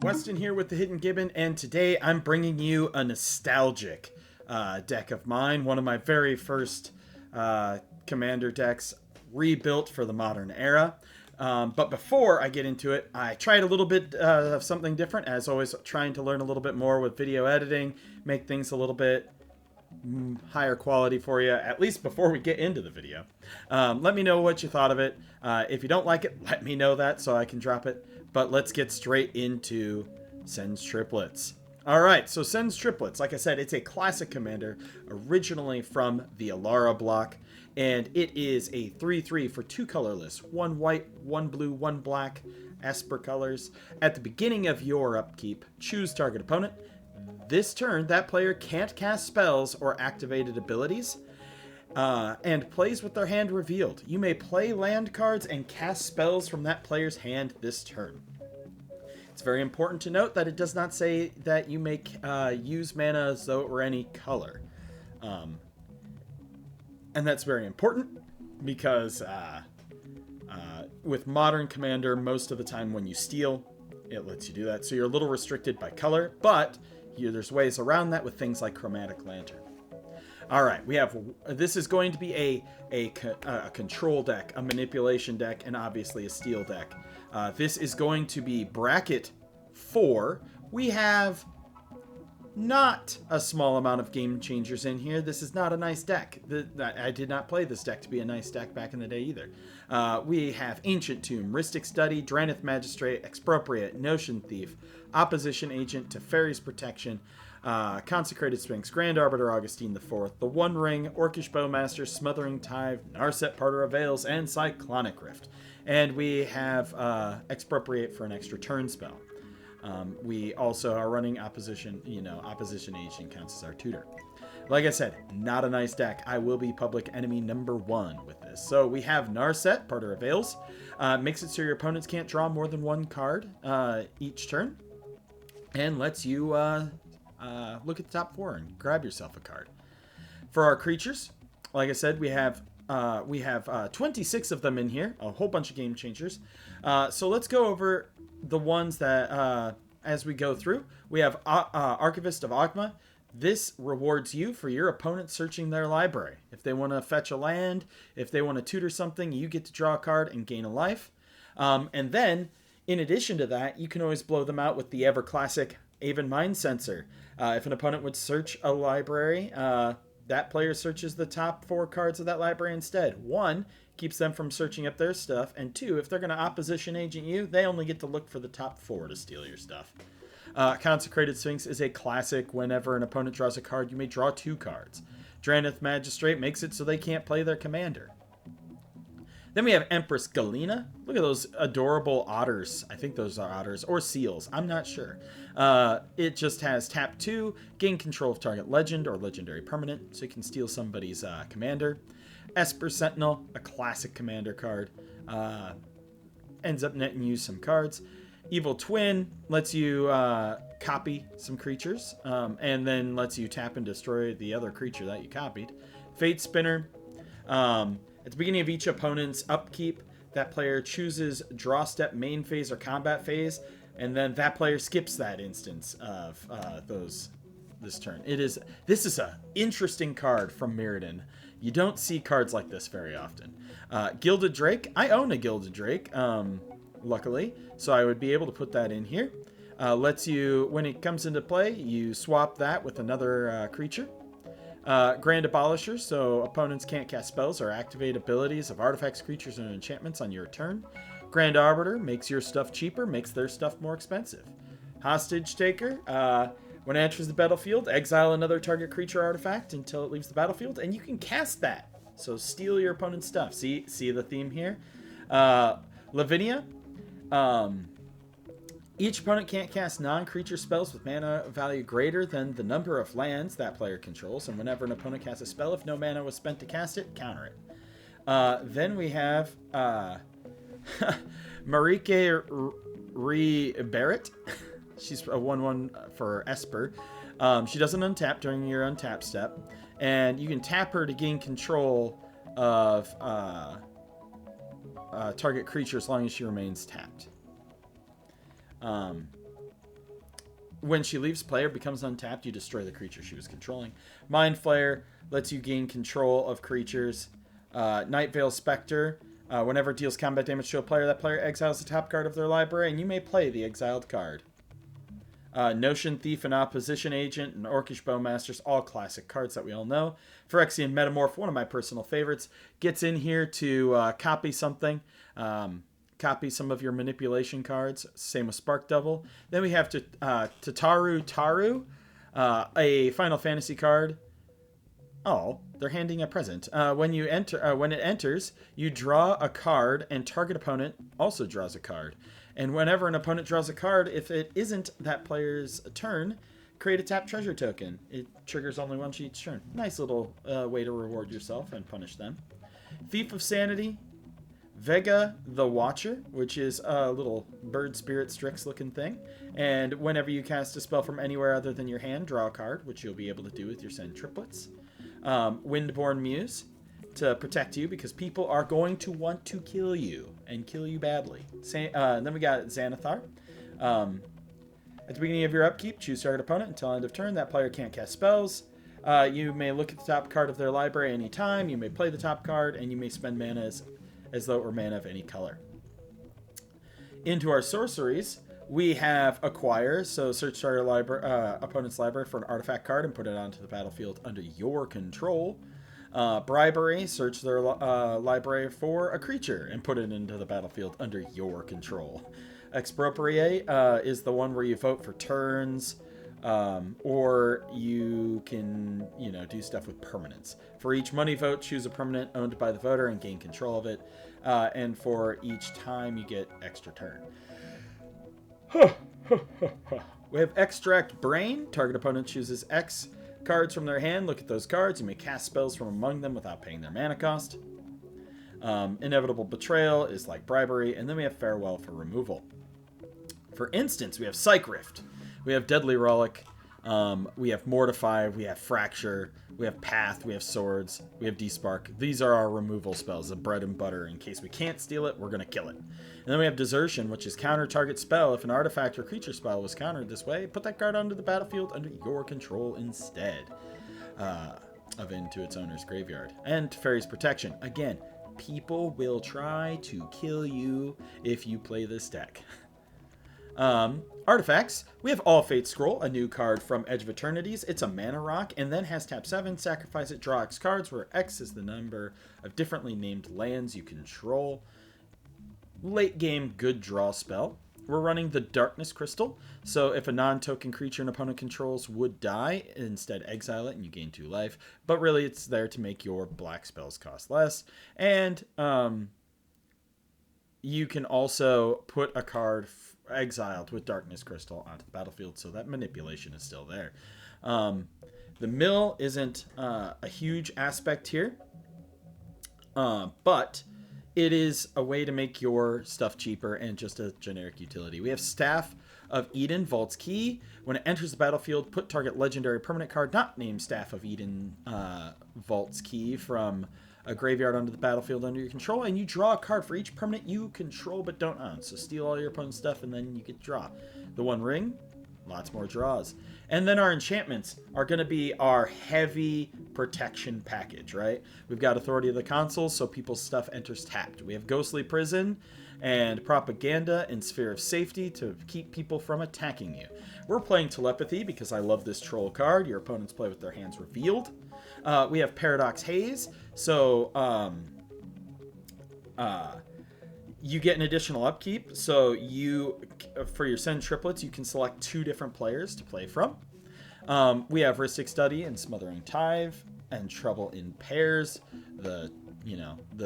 Weston here with the Hidden Gibbon, and today I'm bringing you a nostalgic deck of mine. One of my very first commander decks rebuilt for the modern era. But before I get into it, I tried a little bit of something different. As always, trying to learn a little bit more with video editing, make things a little bit higher quality for you, at least before we get into the video. Let me know what you thought of it. If you don't like it, let me know that so I can drop it. But let's get straight into Sen Triplets. Alright, so Sen Triplets, like I said, it's a classic commander originally from the Alara block, and it is a 3/3 for 2 colorless, 1 white, 1 blue, 1 black, Esper colors. At the beginning of your upkeep, choose target opponent. This turn, that player can't cast spells or activated abilities, and plays with their hand revealed. You may play land cards and cast spells from that player's hand this turn. It's very important to note that it does not say that you may use mana as though it were any color. And that's very important because with Modern Commander, most of the time when you steal, it lets you do that. So you're a little restricted by color, but there's ways around that with things like Chromatic Lantern. All right, this is going to be a control deck, a manipulation deck, and obviously a steal deck. This is going to be bracket 4. We have not a small amount of game changers in here. This is not a nice deck. I did not play this deck to be a nice deck back in the day either. We have Ancient Tomb, Rhystic Study, Drannith Magistrate, Expropriate, Notion Thief, Opposition Agent, Teferi's Protection, Consecrated Sphinx, Grand Arbiter Augustine IV, the One Ring, Orcish Bowmaster, Smothering Tithe, Narset Parter of Veils, and Cyclonic Rift. And we have Expropriate for an extra turn spell. We also are running Opposition Agent counts as our tutor. Like I said, not a nice deck. I will be public enemy number 1 with this. So we have Narset, Parter of Veils. Makes it so your opponents can't draw more than 1 card each turn. And lets you look at the top 4 and grab yourself a card. For our creatures, like I said, we have 26 of them in here. A whole bunch of game changers. So let's go over the ones that, as we go through, we have Archivist of Ogma. This rewards you for your opponent searching their library. If they want to fetch a land, if they want to tutor something, you get to draw a card and gain a life. And then, in addition to that, you can always blow them out with the ever-classic Aven Mind Sensor. If an opponent would search a library, that player searches the top 4 cards of that library instead. 1, keeps them from searching up their stuff, and 2, if they're going to Opposition Agent you, they only get to look for the top 4 to steal your stuff. Consecrated Sphinx is a classic. Whenever an opponent draws a card, you may draw 2 cards. Drannith Magistrate makes it so they can't play their commander. Then we have Empress Galena. Look at those adorable otters. I think those are otters or seals. I'm not sure. It just has tap 2, gain control of target legend or legendary permanent, so you can steal somebody's commander. Esper Sentinel, a classic commander card. Ends up netting you some cards. Evil Twin lets you copy some creatures, and then lets you tap and destroy the other creature that you copied. Fate Spinner. At the beginning of each opponent's upkeep, that player chooses draw step, main phase, or combat phase, and then that player skips that instance of this turn. This is a interesting card from Mirrodin. You don't see cards like this very often. Gilded Drake. I own a Gilded Drake, luckily, so I would be able to put that in here. Lets you, when it comes into play, you swap that with another creature. Grand Abolisher, so opponents can't cast spells or activate abilities of artifacts, creatures, and enchantments on your turn. Grand Arbiter makes your stuff cheaper, makes their stuff more expensive. Hostage Taker, when it enters the battlefield, exile another target creature artifact until it leaves the battlefield, and you can cast that. So steal your opponent's stuff. See the theme here? Lavinia, each opponent can't cast non-creature spells with mana value greater than the number of lands that player controls, and whenever an opponent casts a spell, if no mana was spent to cast it, counter it. Then we have Marike Barrett. She's a 1/1 for Esper. She doesn't untap during your untap step, and you can tap her to gain control of target creature as long as she remains tapped. when she leaves play or becomes untapped, you destroy the creature she was controlling. Mind Flayer lets you gain control of creatures. Night Veil Spectre, whenever it deals combat damage to a player, that player exiles the top card of their library, and you may play the exiled card. Notion Thief and Opposition Agent and Orcish Bowmasters, all classic cards that we all know. Phyrexian Metamorph, one of my personal favorites, gets in here to copy something. Copy some of your manipulation cards. Same with Spark Double. Then we have Tataru Taru, a Final Fantasy card. Oh, they're handing a present. When it enters, you draw a card, and target opponent also draws a card. And whenever an opponent draws a card, if it isn't that player's turn, create a tap treasure token. It triggers only once each turn. Nice little way to reward yourself and punish them. Thief of Sanity. Vega the Watcher, which is a little bird spirit Strix looking thing. And whenever you cast a spell from anywhere other than your hand, draw a card, which you'll be able to do with your Sen Triplets. Windborn Muse to protect you because people are going to want to kill you and kill you badly. Then we got Xanathar. At the beginning of your upkeep, choose target opponent until end of turn. That player can't cast spells. You may look at the top card of their library anytime. You may play the top card, and you may spend mana as though it were mana of any color. Into our sorceries, we have Acquire, so search target opponent's library for an artifact card and put it onto the battlefield under your control. Bribery, search their library for a creature and put it into the battlefield under your control. Expropriate is the one where you vote for turns, or you can, do stuff with permanents. For each money vote, choose a permanent owned by the voter and gain control of it. And for each time, you get extra turn. We have Extract Brain. Target opponent chooses X cards from their hand. Look at those cards. You may cast spells from among them without paying their mana cost. Inevitable Betrayal is like Bribery. And then we have Farewell for removal. For instance, we have Psych Rift. We have Deadly Relic. We have Mortify. We have Fracture. We have Path. We have Swords. We have Despark. These are our removal spells, the bread and butter. In case we can't steal it, we're going to kill it. And then we have Desertion, which is counter target spell. If an artifact or creature spell was countered this way, put that card onto the battlefield under your control instead of into its owner's graveyard. And Teferi's Protection. Again, people will try to kill you if you play this deck. Artifacts. We have All Fate Scroll, a new card from Edge of Eternities. It's a mana rock and then has tap 7, sacrifice it, draw X cards, where X is the number of differently named lands you control. Late game good draw spell. We're running the Darkness Crystal, so if a non-token creature an opponent controls would die, instead exile it and you gain 2 life. But really it's there to make your black spells cost less. And you can also put a card exiled with Darkness Crystal onto the battlefield, so that manipulation is still there. The mill isn't a huge aspect here, but it is a way to make your stuff cheaper and just a generic utility. We have Staff of Eden, Vault's Key. When it enters the battlefield, put target legendary permanent card not named Staff of Eden, Vault's Key, from a graveyard onto the battlefield under your control, and you draw a card for each permanent you control but don't own. So steal all your opponent's stuff, and then you get to draw. The One Ring, lots more draws. And then our enchantments are going to be our heavy protection package, right? We've got Authority of the Consul, so people's stuff enters tapped. We have Ghostly Prison and Propaganda and Sphere of Safety to keep people from attacking you. We're playing Telepathy because I love this troll card. Your opponents play with their hands revealed. We have Paradox Haze, so you get an additional upkeep. So for your Sen Triplets, you can select 2 different players to play from. We have Rhystic Study and Smothering Tithe and Trouble in Pairs, the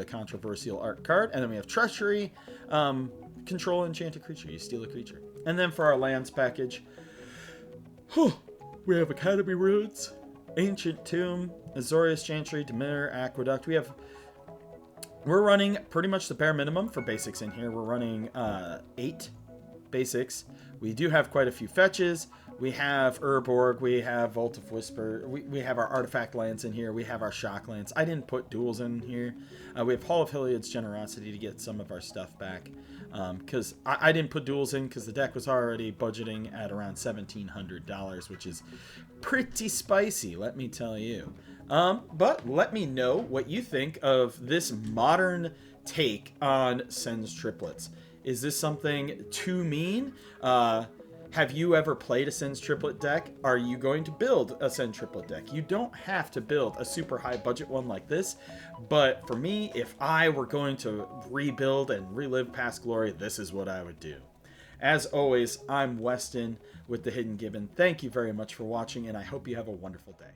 controversial art card. And then we have Treachery, control enchanted creature. You steal a creature. And then for our lands package, we have Academy Ruins, Ancient Tomb, Azorius Chantry, Dimir Aqueduct. We're running pretty much the bare minimum for basics in here. We're running 8 basics. We do have quite a few fetches. We have Urborg, we have Vault of Whisper, we have our Artifact Lance in here, we have our Shock Lance. I didn't put duels in here. We have Hall of Heliod's Generosity to get some of our stuff back. Because I didn't put duels in because the deck was already budgeting at around $1,700, which is pretty spicy, let me tell you. But let me know what you think of this modern take on Sen's Triplets. Is this something too mean? Have you ever played a Sen's Triplet deck? Are you going to build a Sen Triplet deck? You don't have to build a super high budget one like this, but for me, if I were going to rebuild and relive past glory, this is what I would do. As always, I'm Weston with the Hidden Gibbon. Thank you very much for watching, and I hope you have a wonderful day.